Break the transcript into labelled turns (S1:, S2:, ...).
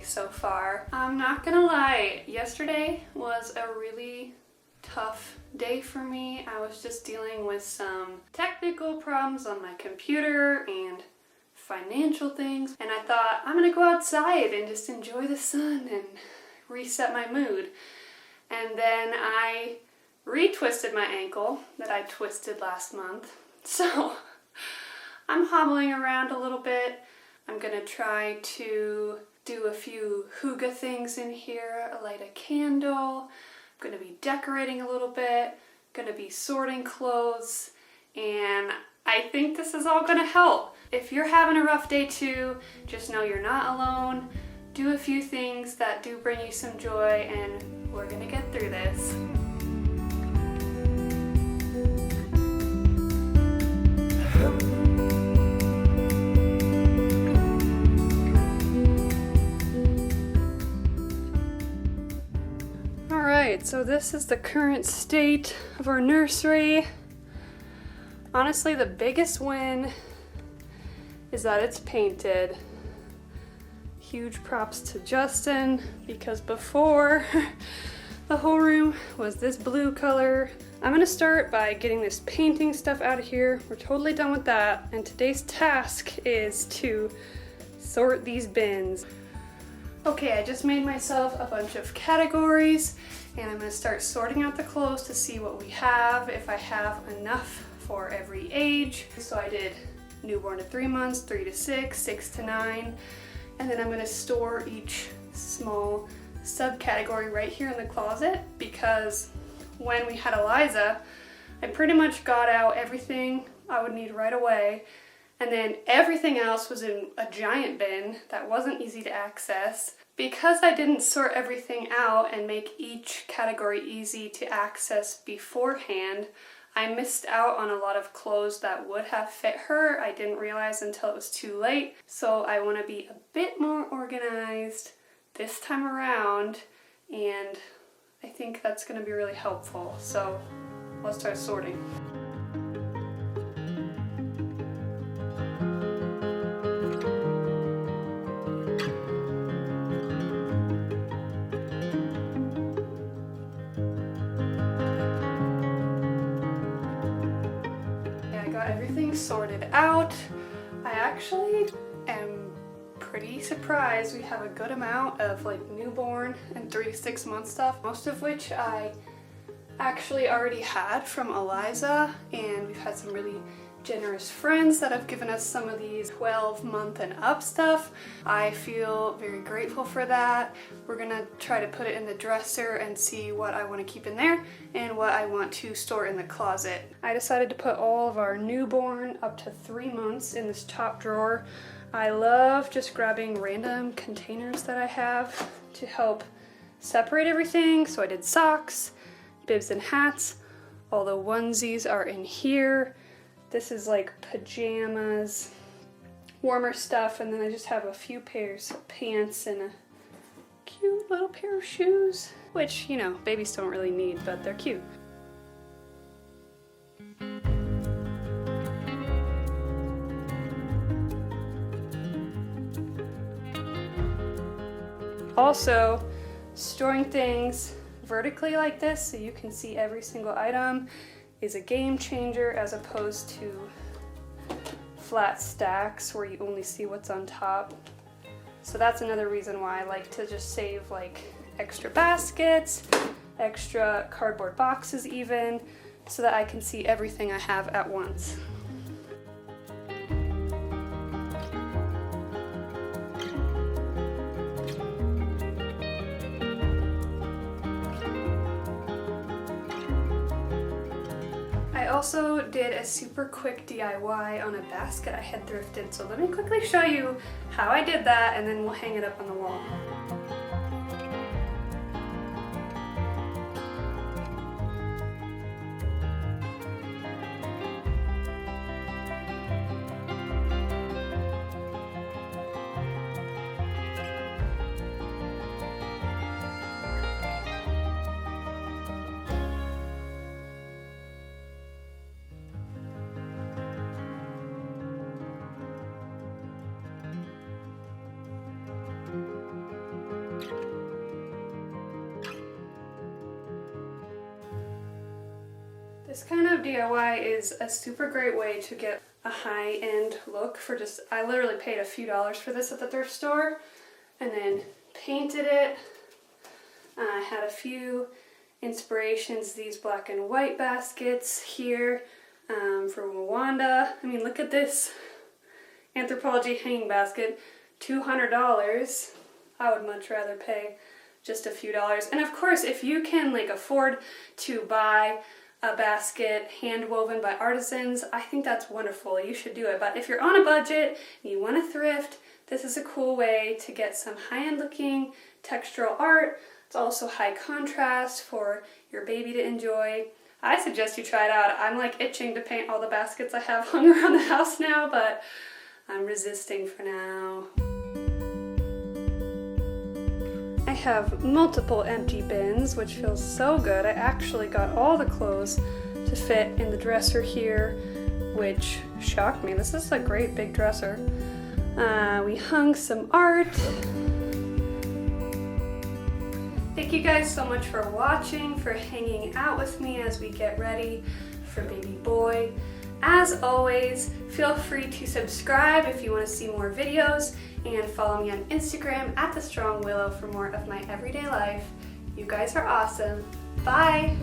S1: so far. I'm not gonna lie, yesterday was a really tough day for me. I was just dealing with some technical problems on my computer and financial things, and I thought I'm gonna go outside and just enjoy the sun and reset my mood. And then I retwisted my ankle that I twisted last month. So I'm hobbling around a little bit. I'm gonna try to do a few hygge things in here, light a candle. I'm gonna be decorating a little bit, gonna be sorting clothes, and I think this is all gonna help. If you're having a rough day too, just know you're not alone. Do a few things that do bring you some joy, and we're gonna get through this. Alright, so this is the current state of our nursery. Honestly, the biggest win is that it's painted. Huge props to Justin, because before the whole room was this blue color. I'm gonna start by getting this painting stuff out of here. We're totally done with that, and today's task is to sort these bins. Okay, I just made myself a bunch of categories, and I'm gonna start sorting out the clothes to see what we have, if I have enough for every age. So I did newborn to 3 months, 3 to 6, 6 to 9, and then I'm gonna store each small subcategory right here in the closet, because when we had Eliza, I pretty much got out everything I would need right away, and then everything else was in a giant bin that wasn't easy to access. Because I didn't sort everything out and make each category easy to access beforehand, I missed out on a lot of clothes that would have fit her. I didn't realize until it was too late. So I want to be a bit more organized this time around, and I think that's going to be really helpful. So let's start sorting. Everything sorted out. I actually am pretty surprised we have a good amount of like newborn and 3 to 6 month stuff, most of which I actually already had from Eliza, and we've had some really generous friends that have given us some of these 12-month and up stuff. I feel very grateful for that. We're gonna try to put it in the dresser and see what I want to keep in there and what I want to store in the closet. I decided to put all of our newborn up to 3 months in this top drawer. I love just grabbing random containers that I have to help separate everything. So I did socks, bibs and hats. All the onesies are in here. This is like pajamas, warmer stuff, and then I just have a few pairs of pants and a cute little pair of shoes, which, you know, babies don't really need, but they're cute. Also, storing things vertically like this so you can see every single item is a game changer, as opposed to flat stacks where you only see what's on top. So that's another reason why I like to just save like extra baskets, extra cardboard boxes even, so that I can see everything I have at once. I also did a super quick DIY on a basket I had thrifted, so let me quickly show you how I did that, and then we'll hang it up on the wall. This kind of DIY is a super great way to get a high-end look for just, I literally paid a few dollars for this at the thrift store and then painted it. I had a few inspirations, these black and white baskets here from Rwanda. I mean, look at this Anthropologie hanging basket, $200. I would much rather pay just a few dollars. And of course, if you can like afford to buy a basket hand woven by artisans, I think that's wonderful. You should do it. But if you're on a budget and you want to thrift, this is a cool way to get some high-end looking textural art. It's also high contrast for your baby to enjoy. I suggest you try it out. I'm like itching to paint all the baskets I have hung around the house now, but I'm resisting for now. I have multiple empty bins, which feels so good. I actually got all the clothes to fit in the dresser here, which shocked me. This is a great big dresser. We hung some art. Thank you guys so much for watching, for hanging out with me as we get ready for baby boy. As always, feel free to subscribe if you want to see more videos, and follow me on Instagram at The Strong Willow for more of my everyday life. You guys are awesome. Bye!